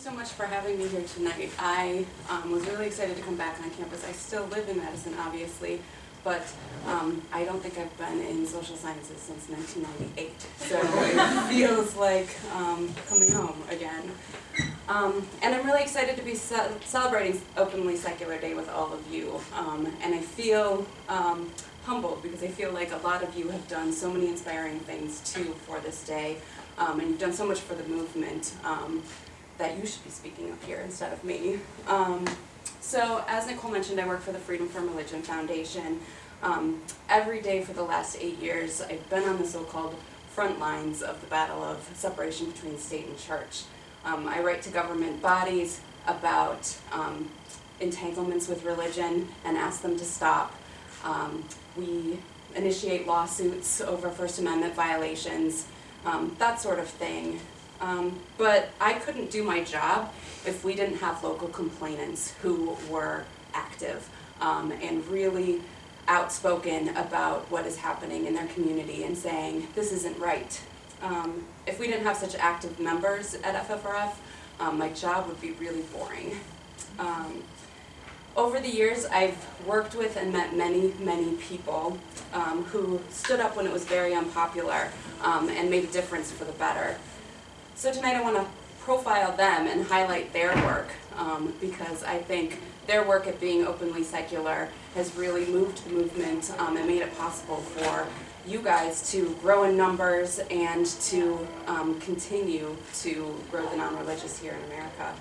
so much for having me here tonight. I was really excited to come back on campus. I still live in Madison, obviously, but I don't think I've been in social sciences since 1998. So it feels like coming home again. And I'm really excited to be celebrating Openly Secular Day with all of you. And I feel humbled because I feel like a lot of you have done so many inspiring things too for this day. And you've done so much for the movement that you should be speaking up here instead of me. So as Nicole mentioned, I work for the Freedom from Religion Foundation. Every day for the last 8 years, I've been on the so-called front lines of the battle of separation between state and church. I write to government bodies about entanglements with religion and ask them to stop. We initiate lawsuits over First Amendment violations, that sort of thing. But I couldn't do my job if we didn't have local complainants who were active and really outspoken about what is happening in their community and saying, this isn't right. If we didn't have such active members at FFRF, my job would be really boring. Over the years, I've worked with and met many, many people who stood up when it was very unpopular and made a difference for the better. So tonight I want to profile them and highlight their work because I think their work at being openly secular has really moved the movement and made it possible for you guys to grow in numbers and to continue to grow the non-religious here in America.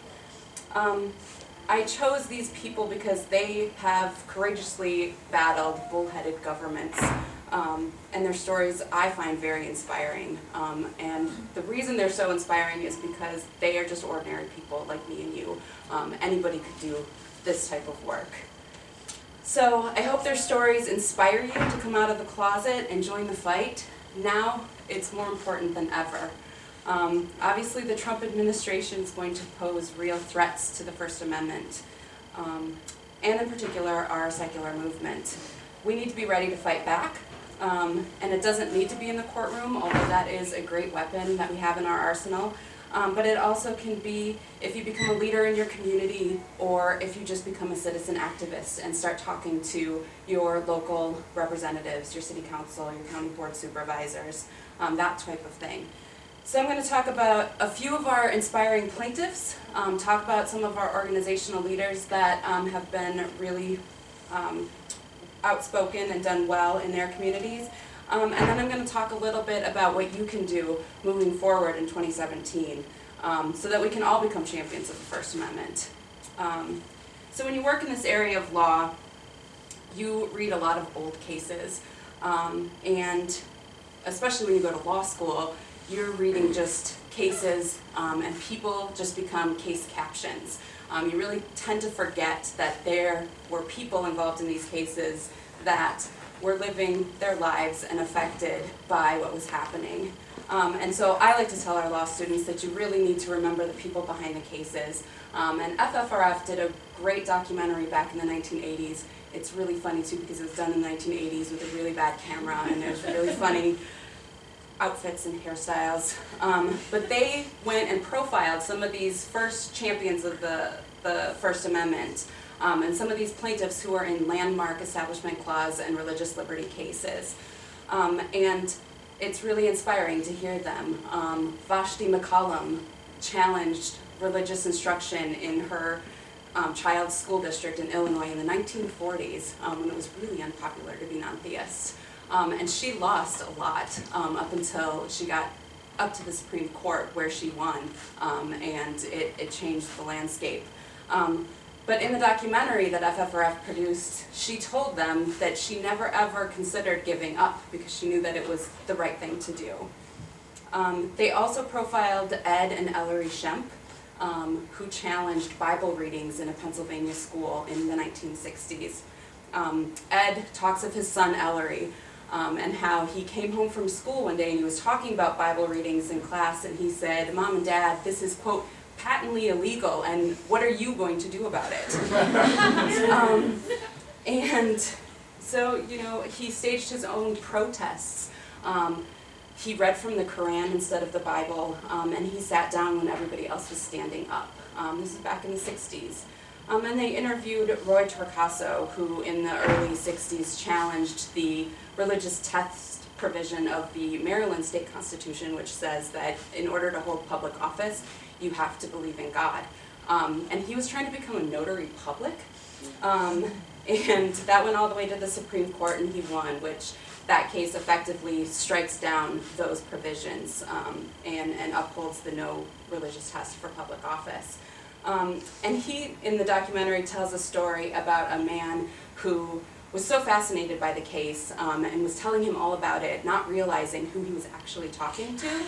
I chose these people because they have courageously battled bullheaded governments, and their stories I find very inspiring. And the reason they're so inspiring is because they are just ordinary people like me and you. Anybody could do this type of work. So I hope their stories inspire you to come out of the closet and join the fight. Now it's more important than ever. Obviously the Trump administration is going to pose real threats to the First Amendment, and in particular our secular movement. We need to be ready to fight back, and it doesn't need to be in the courtroom, although that is a great weapon that we have in our arsenal. But it also can be if you become a leader in your community or if you just become a citizen activist and start talking to your local representatives, your city council, your county board supervisors, that type of thing. So I'm going to talk about a few of our inspiring plaintiffs, talk about some of our organizational leaders that have been really outspoken and done well in their communities. And then I'm going to talk a little bit about what you can do moving forward in 2017 so that we can all become champions of the First Amendment. So when you work in this area of law, you read a lot of old cases, and especially when you go to law school, you're reading just cases and people just become case captions. You really tend to forget that there were people involved in these cases that were living their lives and affected by what was happening. And so I like to tell our law students that you really need to remember the people behind the cases. And FFRF did a great documentary back in the 1980s. It's really funny too because it was done in the 1980s with a really bad camera and there's really funny outfits and hairstyles. But they went and profiled some of these first champions of the First Amendment. And some of these plaintiffs who are in landmark Establishment Clause and religious liberty cases. And it's really inspiring to hear them. Vashti McCollum challenged religious instruction in her child's school district in Illinois in the 1940s when it was really unpopular to be non-theist. And she lost a lot up until she got up to the Supreme Court where she won, and it changed the landscape. But in the documentary that FFRF produced, she told them that she never ever considered giving up because she knew that it was the right thing to do. They also profiled Ed and Ellery Shemp, who challenged Bible readings in a Pennsylvania school in the 1960s. Ed talks of his son Ellery and how he came home from school one day and he was talking about Bible readings in class and he said, "Mom and Dad, this is, quote, patently illegal, and what are you going to do about it?" And so, you know, he staged his own protests. He read from the Quran instead of the Bible, and he sat down when everybody else was standing up. This is back in the 60s. And they interviewed Roy Torcaso, who in the early 60s challenged the religious test provision of the Maryland state constitution, which says that in order to hold public office, you have to believe in God. And he was trying to become a notary public. And that went all the way to the Supreme Court, and he won, which that case effectively strikes down those provisions and upholds the no religious test for public office. And he, in the documentary, tells a story about a man who was so fascinated by the case and was telling him all about it, not realizing who he was actually talking to.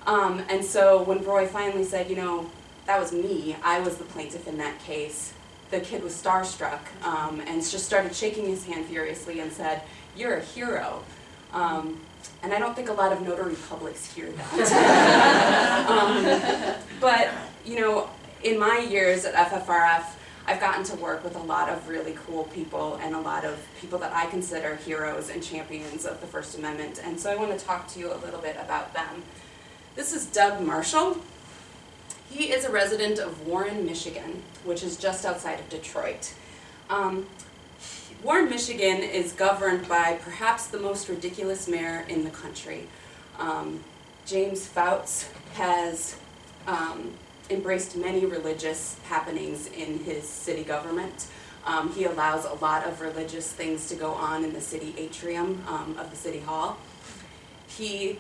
And so when Roy finally said, you know, that was me, I was the plaintiff in that case, the kid was starstruck and just started shaking his hand furiously and said, "You're a hero." And I don't think a lot of notary publics hear that. But, you know, in my years at FFRF, I've gotten to work with a lot of really cool people and a lot of people that I consider heroes and champions of the First Amendment. And so I want to talk to you a little bit about them. This is Doug Marshall. He is a resident of Warren, Michigan, which is just outside of Detroit. Warren, Michigan is governed by perhaps the most ridiculous mayor in the country. James Fouts has embraced many religious happenings in his city government. He allows a lot of religious things to go on in the city atrium of the city hall. He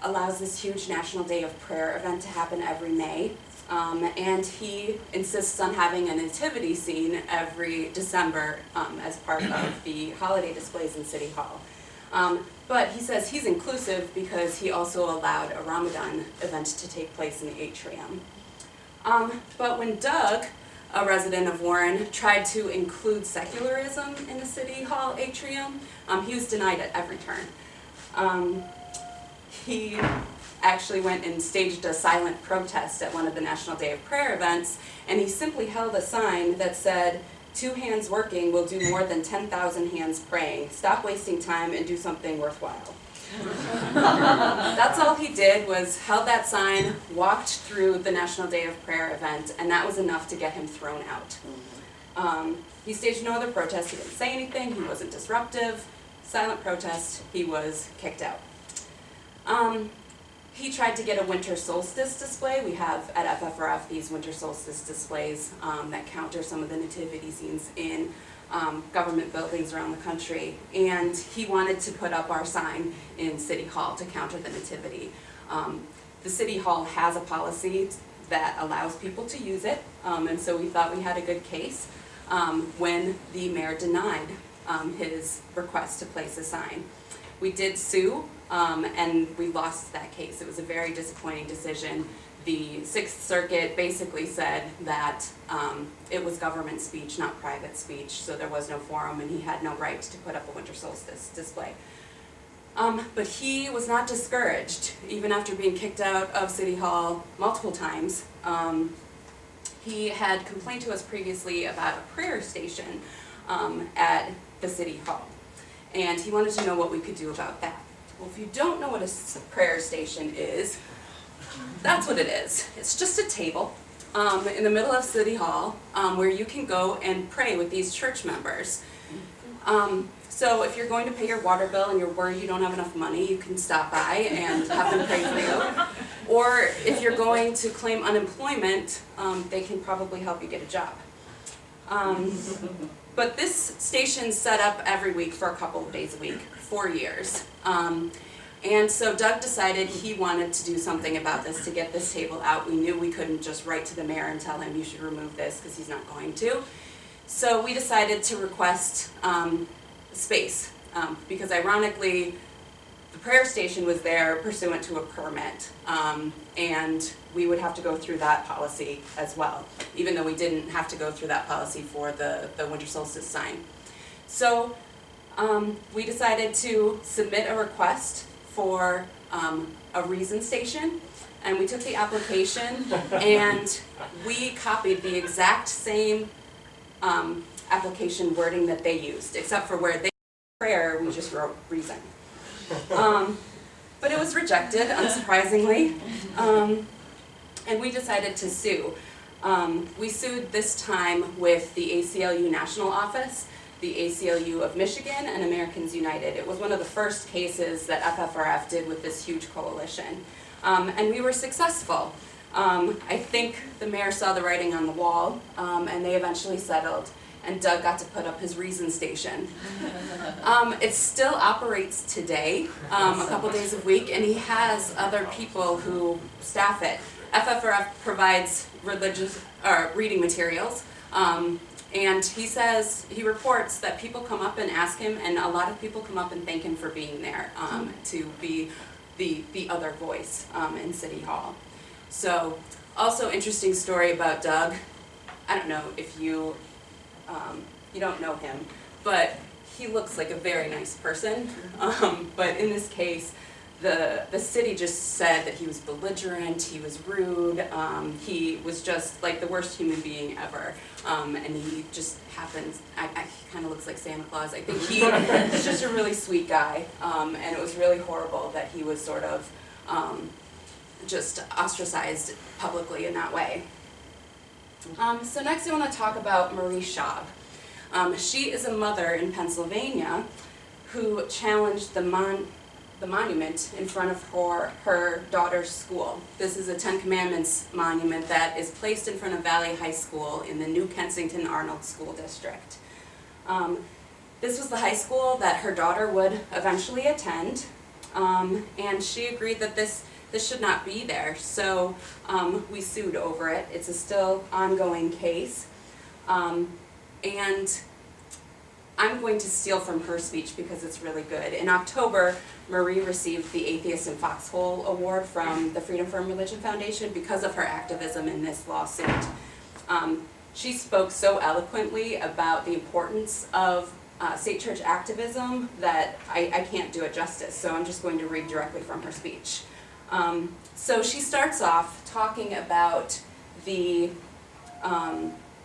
allows this huge National Day of Prayer event to happen every May. And he insists on having a nativity scene every December as part of the holiday displays in City Hall. But he says he's inclusive because he also allowed a Ramadan event to take place in the atrium. But when Doug, a resident of Warren, tried to include secularism in the City Hall atrium, he was denied at every turn. He actually went and staged a silent protest at one of the National Day of Prayer events, and he simply held a sign that said, "2 hands working will do more than 10,000 hands praying. Stop wasting time and do something worthwhile." That's all he did, was held that sign, walked through the National Day of Prayer event, and that was enough to get him thrown out. He staged no other protest. He didn't say anything. He wasn't disruptive. Silent protest. He was kicked out. He tried to get a winter solstice display. We have at FFRF these winter solstice displays that counter some of the nativity scenes in government buildings around the country. And he wanted to put up our sign in City Hall to counter the nativity. The City Hall has a policy that allows people to use it, and so we thought we had a good case when the mayor denied his request to place a sign. We did sue, and we lost that case. It was a very disappointing decision. The Sixth Circuit basically said that it was government speech, not private speech, so there was no forum and he had no right to put up a winter solstice display. But he was not discouraged, even after being kicked out of City Hall multiple times. He had complained to us previously about a prayer station at the City Hall, and he wanted to know what we could do about that. Well, if you don't know what a prayer station is, that's what it is. It's just a table in the middle of City Hall where you can go and pray with these church members. So if you're going to pay your water bill and you're worried you don't have enough money, you can stop by and have them pray for you. Or if you're going to claim unemployment, they can probably help you get a job. But this station's set up every week for a couple of days a week, 4 years. And so Doug decided he wanted to do something about this to get this table out. We knew we couldn't just write to the mayor and tell him you should remove this because he's not going to. So we decided to request space because ironically the prayer station was there pursuant to a permit, and we would have to go through that policy as well, even though we didn't have to go through that policy for the winter solstice sign. So we decided to submit a request for a reason station, and we took the application and we copied the exact same application wording that they used, except for where they prayer, we just wrote reason. But it was rejected, unsurprisingly, and we decided to sue. We sued this time with the ACLU National Office, the ACLU of Michigan, and Americans United. It was one of the first cases that FFRF did with this huge coalition. And we were successful. I think the mayor saw the writing on the wall, and they eventually settled, and Doug got to put up his Reason Station. It still operates today, a couple days a week, and he has other people who staff it. FFRF provides reading materials, and he reports that people come up and ask him, and a lot of people come up and thank him for being there, to be the other voice in City Hall. So, also interesting story about Doug. I don't know if you don't know him, but he looks like a very nice person. But in this case, the city just said that he was belligerent, he was rude, he was just like the worst human being ever. And he just happens, he kind of looks like Santa Claus. I think he's just a really sweet guy. And it was really horrible that he was sort of just ostracized publicly in that way. So next I want to talk about Marie Schaub. She is a mother in Pennsylvania who challenged the monument in front of her daughter's school. This is a Ten Commandments monument that is placed in front of Valley High School in the New Kensington Arnold School District. This was the high school that her daughter would eventually attend, and she agreed that this should not be there, so we sued over it. It's a still ongoing case, and I'm going to steal from her speech because it's really good. In October, Marie received the Atheists in Foxhole Award from the Freedom from Religion Foundation because of her activism in this lawsuit. She spoke so eloquently about the importance of state church activism that I can't do it justice, so I'm just going to read directly from her speech. So she starts off talking about the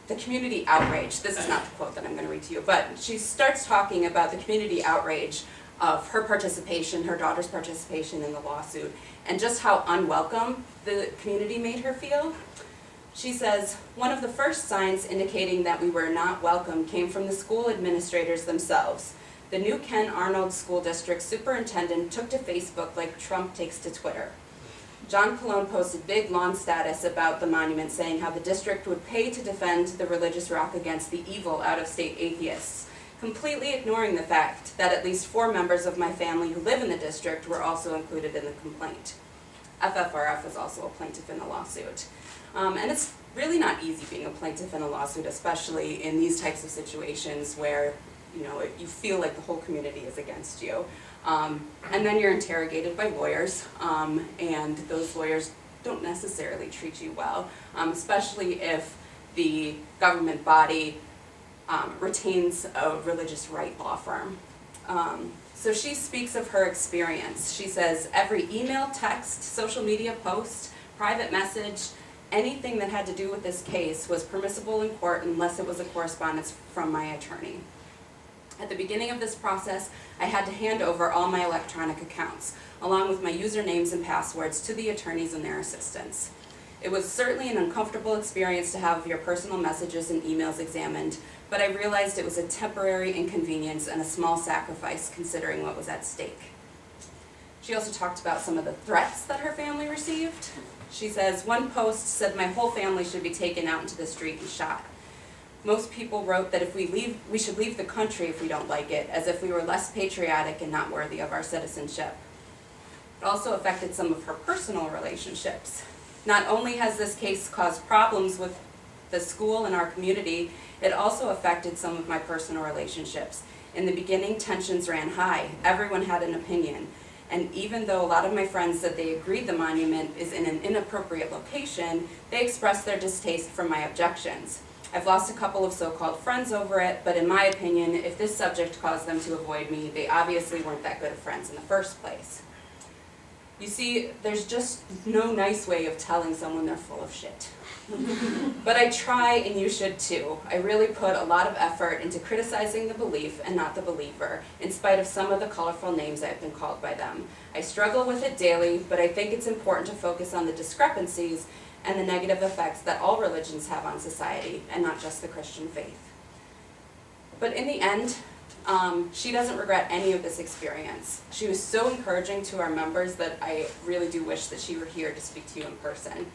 community outrage. This is not the quote that I'm going to read to you, but she starts talking about the community outrage of her participation, her daughter's participation in the lawsuit, and just how unwelcome the community made her feel. She says, "One of the first signs indicating that we were not welcome came from the school administrators themselves. The new Ken Arnold School District superintendent took to Facebook like Trump takes to Twitter. John Colon posted big, long status about the monument saying how the district would pay to defend the religious rock against the evil out-of-state atheists, completely ignoring the fact that at least 4 members of my family who live in the district were also included in the complaint." FFRF is also a plaintiff in the lawsuit. And it's really not easy being a plaintiff in a lawsuit, especially in these types of situations where you feel like the whole community is against you. And then you're interrogated by lawyers, and those lawyers don't necessarily treat you well, especially if the government body retains a religious right law firm. So she speaks of her experience. She says, "Every email, text, social media post, private message, anything that had to do with this case was permissible in court unless it was a correspondence from my attorney. At the beginning of this process, I had to hand over all my electronic accounts, along with my usernames and passwords, to the attorneys and their assistants. It was certainly an uncomfortable experience to have your personal messages and emails examined, but I realized it was a temporary inconvenience and a small sacrifice considering what was at stake." She also talked about some of the threats that her family received. She says, "One post said my whole family should be taken out into the street and shot. Most people wrote that if we leave, we should leave the country if we don't like it, as if we were less patriotic and not worthy of our citizenship." It also affected some of her personal relationships. "Not only has this case caused problems with the school and our community, it also affected some of my personal relationships. In the beginning, tensions ran high. Everyone had an opinion. And even though a lot of my friends said they agreed the monument is in an inappropriate location, they expressed their distaste for my objections. I've lost a couple of so-called friends over it, but in my opinion, if this subject caused them to avoid me, they obviously weren't that good of friends in the first place." You see, there's just no nice way of telling someone they're full of shit. But I try, and you should too. I really put a lot of effort into criticizing the belief and not the believer, in spite of some of the colorful names I've been called by them. I struggle with it daily, but I think it's important to focus on the discrepancies and the negative effects that all religions have on society, and not just the Christian faith. But in the end, she doesn't regret any of this experience. She was so encouraging to our members that I really do wish that she were here to speak to you in person.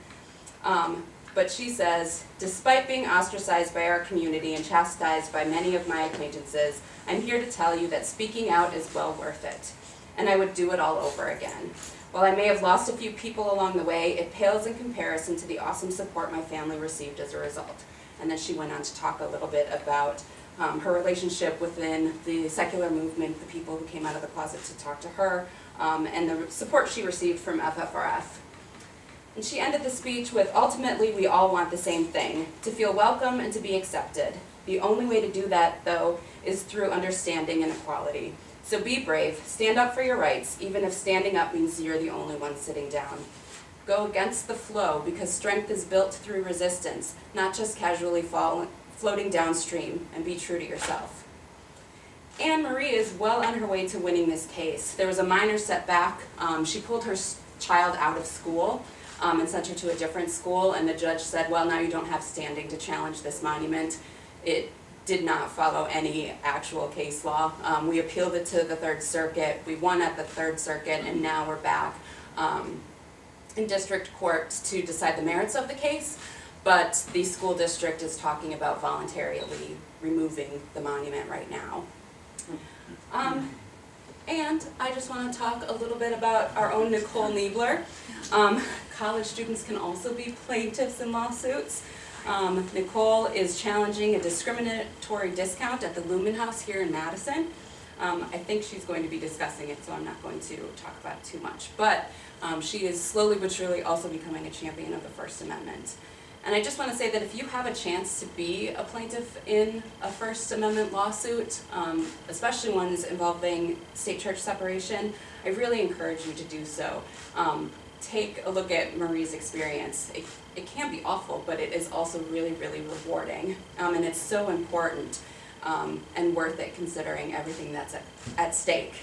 But she says, despite being ostracized by our community and chastised by many of my acquaintances, I'm here to tell you that speaking out is well worth it, and I would do it all over again. While I may have lost a few people along the way, it pales in comparison to the awesome support my family received as a result. And then she went on to talk a little bit about her relationship within the secular movement, the people who came out of the closet to talk to her, and the support she received from FFRF. And she ended the speech with, ultimately, we all want the same thing, to feel welcome and to be accepted. The only way to do that, though, is through understanding and equality. So be brave, stand up for your rights, even if standing up means you're the only one sitting down. Go against the flow, because strength is built through resistance, not just casually floating downstream, and be true to yourself. Anne Marie is well on her way to winning this case. There was a minor setback. She pulled her child out of school and sent her to a different school, and the judge said, well, now you don't have standing to challenge this monument. It did not follow any actual case law. We appealed it to the Third Circuit. We won at the Third Circuit, and now we're back in district court to decide the merits of the case, but the school district is talking about voluntarily removing the monument right now. And I just want to talk a little bit about our own Nicole Niebler. College students can also be plaintiffs in lawsuits. Nicole is challenging a discriminatory discount at the Lumen House here in Madison. I think she's going to be discussing it, so I'm not going to talk about it too much. But she is slowly but surely also becoming a champion of the First Amendment. And I just want to say that if you have a chance to be a plaintiff in a First Amendment lawsuit, especially ones involving state-church separation, I really encourage you to do so. Take a look at Marie's experience. It can be awful, but it is also really, really rewarding. And it's so important and worth it considering everything that's at stake.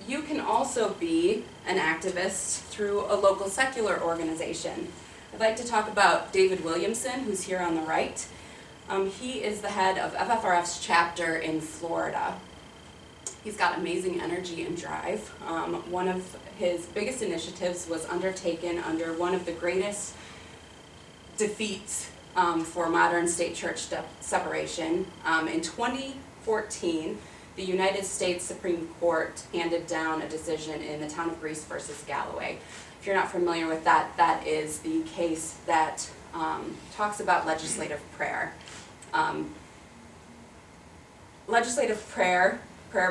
You can also be an activist through a local secular organization. I'd like to talk about David Williamson, who's here on the right. He is the head of FFRF's chapter in Florida. He's got amazing energy and drive. One of his biggest initiatives was undertaken under one of the greatest defeats for modern state-church separation. In 2014, the United States Supreme Court handed down a decision in the town of Greece versus Galloway. If you're not familiar with that, that is the case that talks about legislative prayer. Legislative prayer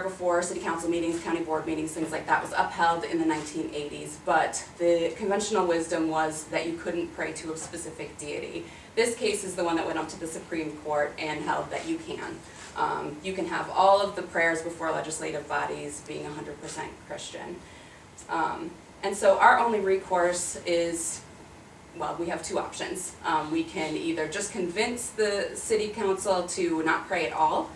before city council meetings, county board meetings, things like that was upheld in the 1980s, but the conventional wisdom was that you couldn't pray to a specific deity. This case is the one that went up to the Supreme Court and held that you can. You can have all of the prayers before legislative bodies being 100% Christian. And so our only recourse is, well, we have two options. We can either just convince the city council to not pray at all,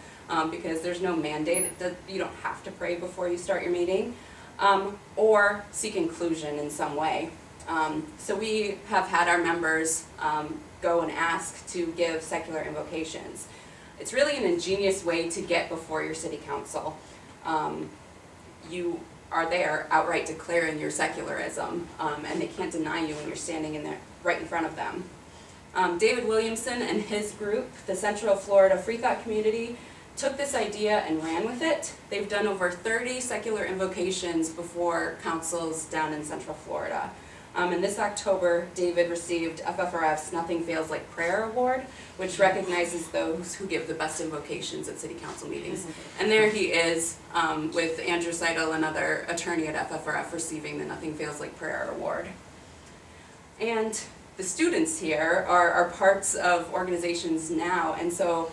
because there's no mandate that you don't have to pray before you start your meeting, or seek inclusion in some way. So we have had our members go and ask to give secular invocations. It's really an ingenious way to get before your city council. You are there outright declaring your secularism, and they can't deny you when you're standing in there right in front of them. David Williamson and his group, the Central Florida Free Thought Community, took this idea and ran with it. They've done over 30 secular invocations before councils down in Central Florida. And this October, David received FFRF's Nothing Fails Like Prayer Award, which recognizes those who give the best invocations at city council meetings. And there he is with Andrew Seidel, another attorney at FFRF, receiving the Nothing Fails Like Prayer Award. And the students here are parts of organizations now, and so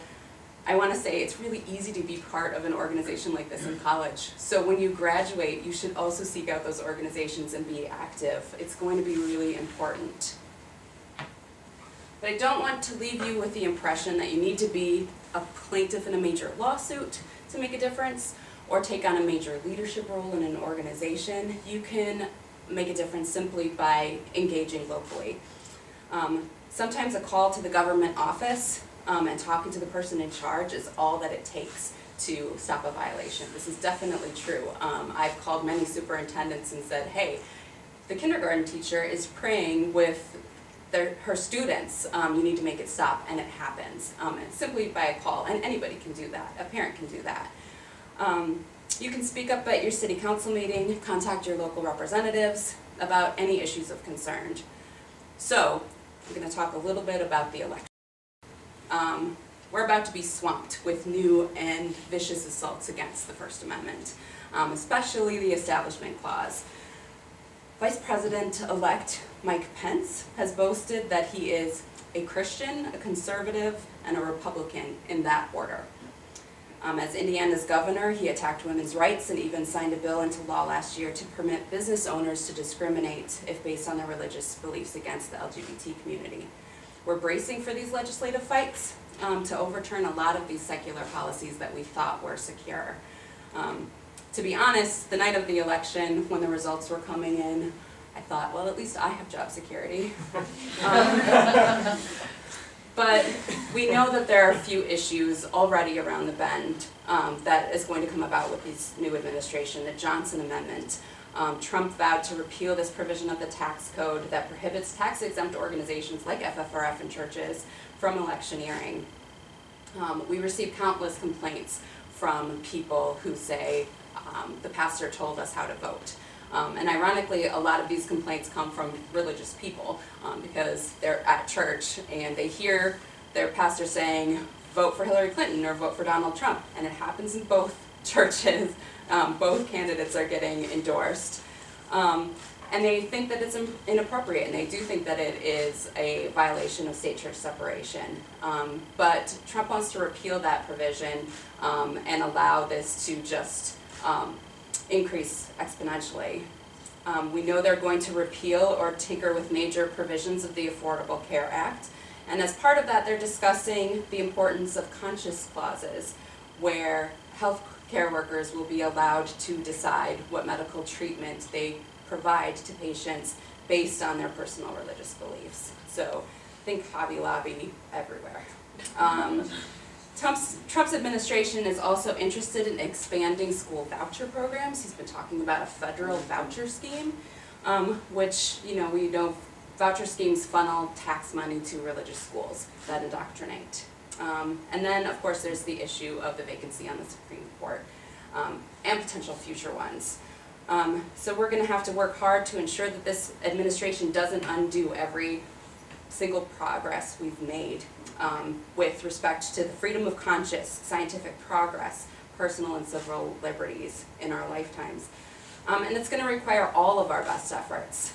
I want to say it's really easy to be part of an organization like this in college. So when you graduate, you should also seek out those organizations and be active. It's going to be really important. But I don't want to leave you with the impression that you need to be a plaintiff in a major lawsuit to make a difference, or take on a major leadership role in an organization. You can make a difference simply by engaging locally. Sometimes a call to the government office and talking to the person in charge is all that it takes to stop a violation. This is definitely true. I've called many superintendents and said, hey, the kindergarten teacher is praying with her students, you need to make it stop, and it happens. And simply by a call, and anybody can do that, a parent can do that. You can speak up at your city council meeting, contact your local representatives about any issues of concern. So, I'm going to talk a little bit about the election. We're about to be swamped with new and vicious assaults against the First Amendment, especially the Establishment Clause. Vice President-elect Mike Pence has boasted that he is a Christian, a conservative, and a Republican in that order. As Indiana's governor, he attacked women's rights and even signed a bill into law last year to permit business owners to discriminate if based on their religious beliefs against the LGBT community. We're bracing for these legislative fights to overturn a lot of these secular policies that we thought were secure. To be honest, the night of the election, when the results were coming in, I thought, well, at least I have job security. But we know that there are a few issues already around the bend that is going to come about with this new administration. The Johnson Amendment. Trump vowed to repeal this provision of the tax code that prohibits tax-exempt organizations like FFRF and churches from electioneering. We receive countless complaints from people who say, the pastor told us how to vote. And ironically, a lot of these complaints come from religious people because they're at church and they hear their pastor saying, vote for Hillary Clinton or vote for Donald Trump. And it happens in both churches. Both candidates are getting endorsed. And they think that it's inappropriate, and they do think that it is a violation of state-church separation. But Trump wants to repeal that provision and allow this to just increase exponentially. We know they're going to repeal or tinker with major provisions of the Affordable Care Act, and as part of that they're discussing the importance of conscience clauses, where health care workers will be allowed to decide what medical treatment they provide to patients based on their personal religious beliefs. So think Hobby Lobby everywhere. Trump's administration is also interested in expanding school voucher programs. He's been talking about a federal voucher scheme, which, we know voucher schemes funnel tax money to religious schools that indoctrinate. And then, of course, there's the issue of the vacancy on the Supreme Court and potential future ones. So we're going to have to work hard to ensure that this administration doesn't undo every single progress we've made with respect to the freedom of conscience, scientific progress, personal and civil liberties in our lifetimes. And it's going to require all of our best efforts.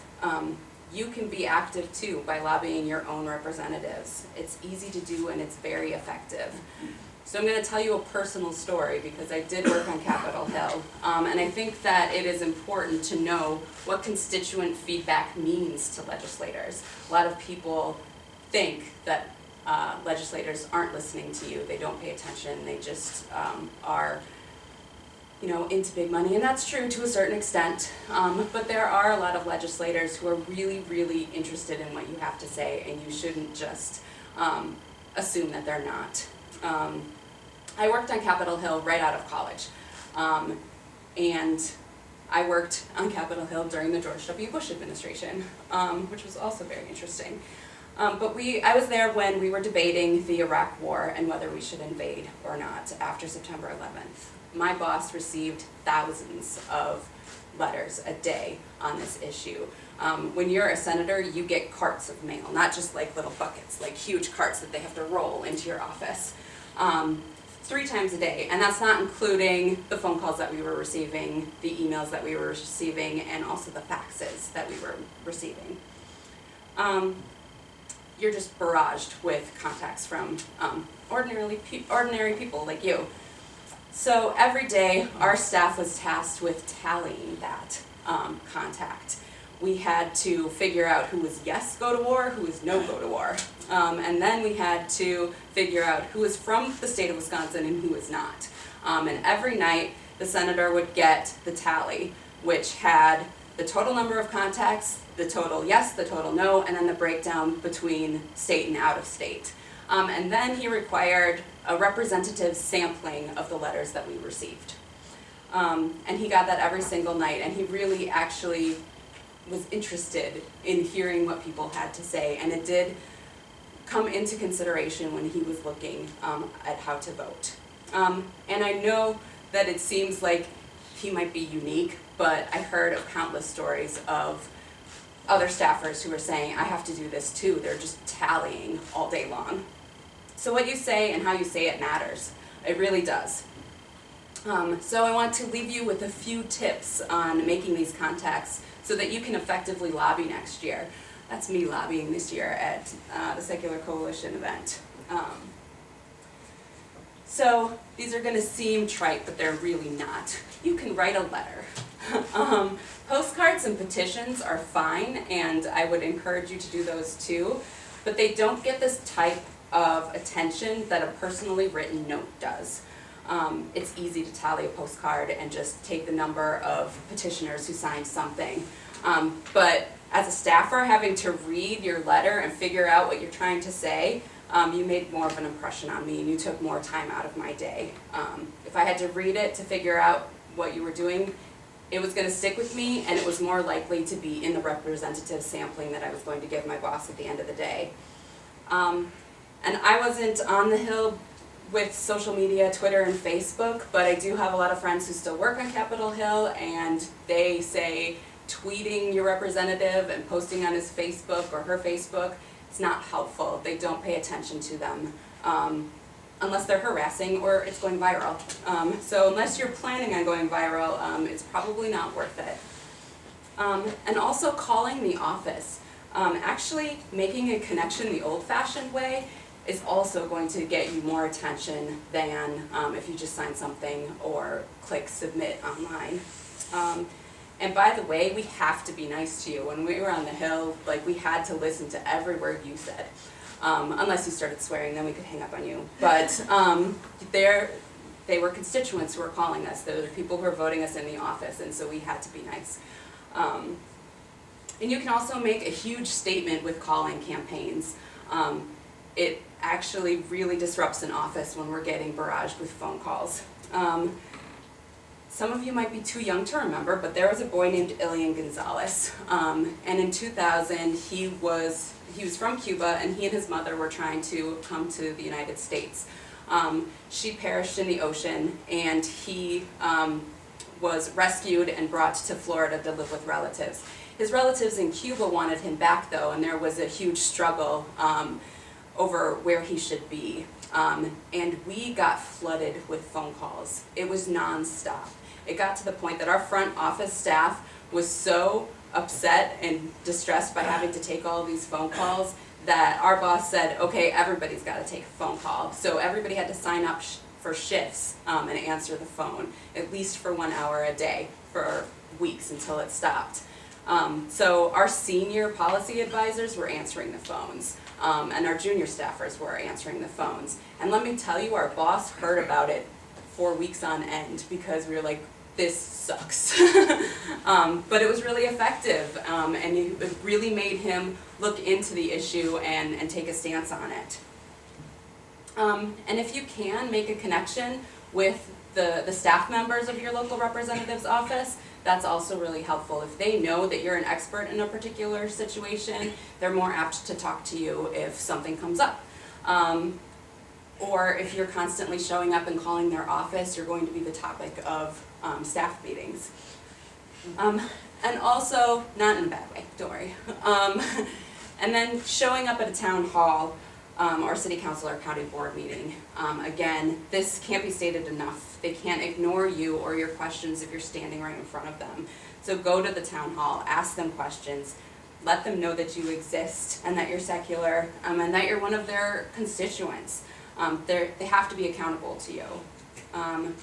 You can be active too by lobbying your own representatives. It's easy to do and it's very effective. So I'm going to tell you a personal story because I did work on Capitol Hill, and I think that it is important to know what constituent feedback means to legislators. A lot of people think that legislators aren't listening to you, they don't pay attention, they just are into big money, and that's true to a certain extent, but there are a lot of legislators who are really, really interested in what you have to say, and you shouldn't just assume that they're not. I worked on Capitol Hill right out of college, and I worked on Capitol Hill during the George W. Bush administration, which was also very interesting. But I was there when we were debating the Iraq War and whether we should invade or not after September 11th. My boss received thousands of letters a day on this issue. When you're a senator, you get carts of mail, not just like little buckets, like huge carts that they have to roll into your office 3 times a day. And that's not including the phone calls that we were receiving, the emails that we were receiving, and also the faxes that we were receiving. You're just barraged with contacts from ordinary people like you. So every day, our staff was tasked with tallying that contact. We had to figure out who was yes, go to war, who was no, go to war. And then we had to figure out who was from the state of Wisconsin and who was not. And every night, the senator would get the tally, which had the total number of contacts, the total yes, the total no, and then the breakdown between state and out of state. And then he required a representative sampling of the letters that we received. And he got that every single night, and he really actually was interested in hearing what people had to say, and it did come into consideration when he was looking at how to vote. And I know that it seems like he might be unique, but I heard of countless stories of other staffers who are saying, I have to do this too. They're just tallying all day long. So what you say and how you say it matters. It really does. So I want to leave you with a few tips on making these contacts so that you can effectively lobby next year. That's me lobbying this year at the Secular Coalition event. So these are going to seem trite, but they're really not. You can write a letter. Postcards and petitions are fine, and I would encourage you to do those too, but they don't get this type of attention that a personally written note does. It's easy to tally a postcard and just take the number of petitioners who signed something. But as a staffer, having to read your letter and figure out what you're trying to say, you made more of an impression on me, and you took more time out of my day. If I had to read it to figure out what you were doing, it was going to stick with me, and it was more likely to be in the representative sampling that I was going to give my boss at the end of the day. And I wasn't on the Hill with social media, Twitter and Facebook, but I do have a lot of friends who still work on Capitol Hill, and they say tweeting your representative and posting on his Facebook or her Facebook, it's not helpful. They don't pay attention to them unless they're harassing or it's going viral. So unless you're planning on going viral, it's probably not worth it. And also calling the office. Actually making a connection the old-fashioned way is also going to get you more attention than if you just sign something or click submit online. And by the way, we have to be nice to you. When we were on the Hill, like, we had to listen to every word you said. Unless you started swearing, then we could hang up on you. But they were constituents who were calling us. They were the people who were voting us in the office, and so we had to be nice. And you can also make a huge statement with calling campaigns. It actually really disrupts an office when we're getting barraged with phone calls. Some of you might be too young to remember, but there was a boy named Ilian Gonzalez. And in 2000, he was from Cuba, and he and his mother were trying to come to the United States. She perished in the ocean, and he was rescued and brought to Florida to live with relatives. His relatives in Cuba wanted him back, though, and there was a huge struggle over where he should be. And we got flooded with phone calls. It was nonstop. It got to the point that our front office staff was so upset and distressed by having to take all of these phone calls that our boss said, okay, everybody's got to take a phone call. So everybody had to sign up for shifts and answer the phone, at least for 1 hour a day for weeks until it stopped. So our senior policy advisors were answering the phones, and our junior staffers were answering the phones. And let me tell you, our boss heard about it for weeks on end because we were like, this sucks. But it was really effective, and it really made him look into the issue and take a stance on it. And if you can, make a connection with the staff members of your local representative's office. That's also really helpful. If they know that you're an expert in a particular situation, they're more apt to talk to you if something comes up. Or if you're constantly showing up and calling their office, you're going to be the topic of staff meetings. And also, not in a bad way, don't worry. And then showing up at a town hall or city council or county board meeting. Again, this can't be stated enough. They can't ignore you or your questions if you're standing right in front of them. So go to the town hall, ask them questions, let them know that you exist and that you're secular and that you're one of their constituents. They have to be accountable to you.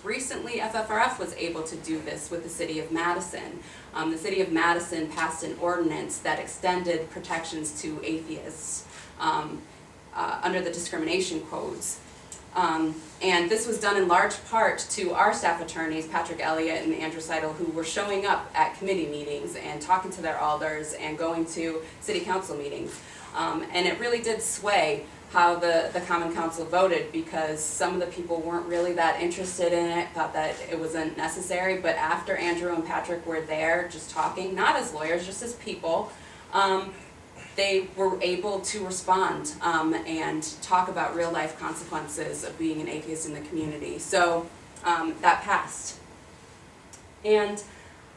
Recently, FFRF was able to do this with the City of Madison. The City of Madison passed an ordinance that extended protections to atheists under the discrimination codes. And this was done in large part to our staff attorneys, Patrick Elliott and Andrew Seidel, who were showing up at committee meetings and talking to their alders and going to city council meetings. And it really did sway how the Common Council voted, because some of the people weren't really that interested in it, thought that it wasn't necessary, but after Andrew and Patrick were there just talking, not as lawyers, just as people, they were able to respond and talk about real life consequences of being an atheist in the community. So that passed. And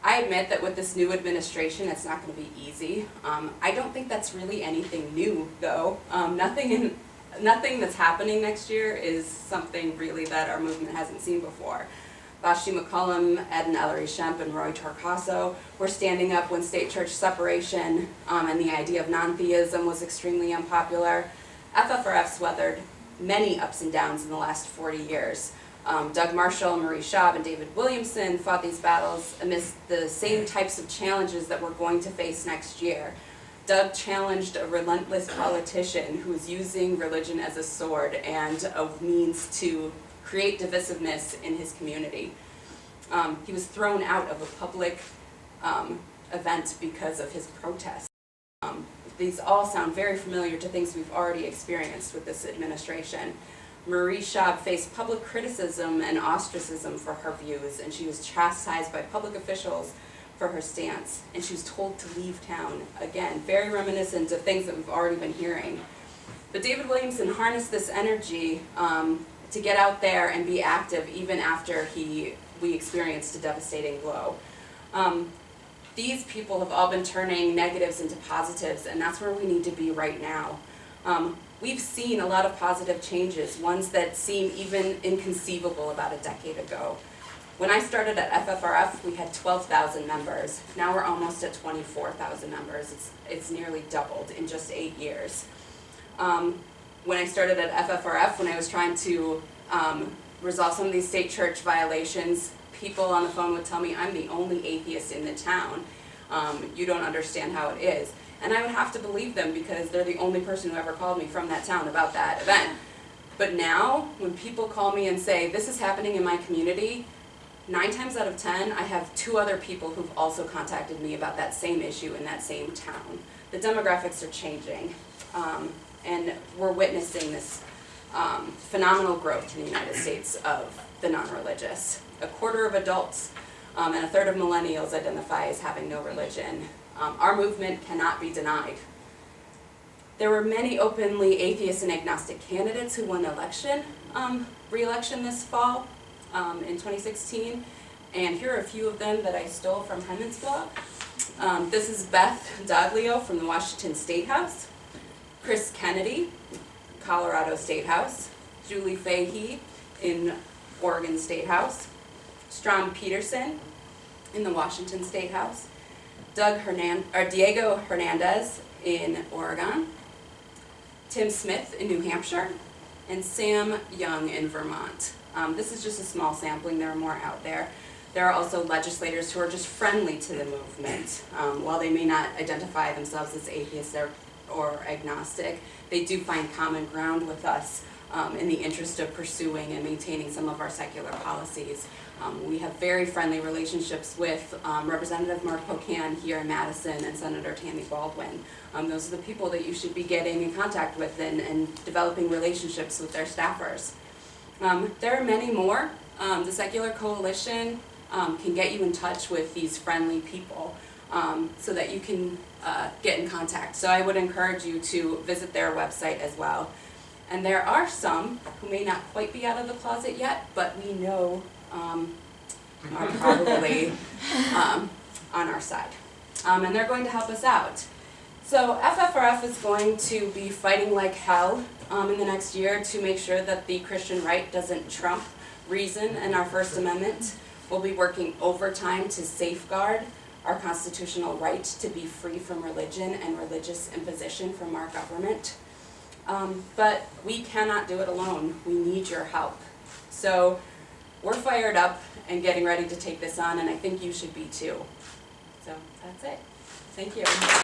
I admit that with this new administration, it's not going to be easy. I don't think that's really anything new, though. Nothing that's happening next year is something really that our movement hasn't seen before. Vashti McCullum, Ed and Ellery Shemp, and Roy Torcaso were standing up when state-church separation and the idea of non-theism was extremely unpopular. FFRF's weathered many ups and downs in the last 40 years. Doug Marshall, Marie Schaub, and David Williamson fought these battles amidst the same types of challenges that we're going to face next year. Doug challenged a relentless politician who was using religion as a sword and a means to create divisiveness in his community. He was thrown out of a public event because of his protest. These all sound very familiar to things we've already experienced with this administration. Marie Schaub faced public criticism and ostracism for her views, and she was chastised by public officials for her stance, and she was told to leave town. Again, very reminiscent of things that we've already been hearing. But David Williamson harnessed this energy to get out there and be active even after we experienced a devastating blow. These people have all been turning negatives into positives, and that's where we need to be right now. We've seen a lot of positive changes, ones that seem even inconceivable about a decade ago. When I started at FFRF, we had 12,000 members. Now we're almost at 24,000 members. It's nearly doubled in just 8 years. When I started at FFRF, when I was trying to resolve some of these state church violations, people on the phone would tell me, I'm the only atheist in the town. You don't understand how it is. And I would have to believe them because they're the only person who ever called me from that town about that event. But now, when people call me and say, this is happening in my community, 9 times out of 10, I have 2 other people who've also contacted me about that same issue in that same town. The demographics are changing, and we're witnessing this phenomenal growth in the United States of the non-religious. 1/4 of adults and 1/3 of millennials identify as having no religion. Our movement cannot be denied. There were many openly atheist and agnostic candidates who won election, re-election this fall in 2016, and here are a few of them that I stole from Hemin's blog. This is Beth Doglio from the Washington State House, Chris Kennedy, Colorado State House, Julie Fahey in Oregon State House, Strom Peterson in the Washington State House, Diego Hernandez in Oregon, Tim Smith in New Hampshire, and Sam Young in Vermont. This is just a small sampling, there are more out there. There are also legislators who are just friendly to the movement. While they may not identify themselves as atheists or agnostic, they do find common ground with us in the interest of pursuing and maintaining some of our secular policies. We have very friendly relationships with Representative Mark Pocan here in Madison and Senator Tammy Baldwin. Those are the people that you should be getting in contact with and developing relationships with their staffers. There are many more. The Secular Coalition can get you in touch with these friendly people so that you can get in contact. So I would encourage you to visit their website as well. And there are some who may not quite be out of the closet yet, but we know are probably on our side. And they're going to help us out. So FFRF is going to be fighting like hell in the next year to make sure that the Christian right doesn't trump reason and our First Amendment. We'll be working overtime to safeguard our constitutional right to be free from religion and religious imposition from our government. But we cannot do it alone. We need your help. So we're fired up and getting ready to take this on, and I think you should be too. So that's it. Thank you.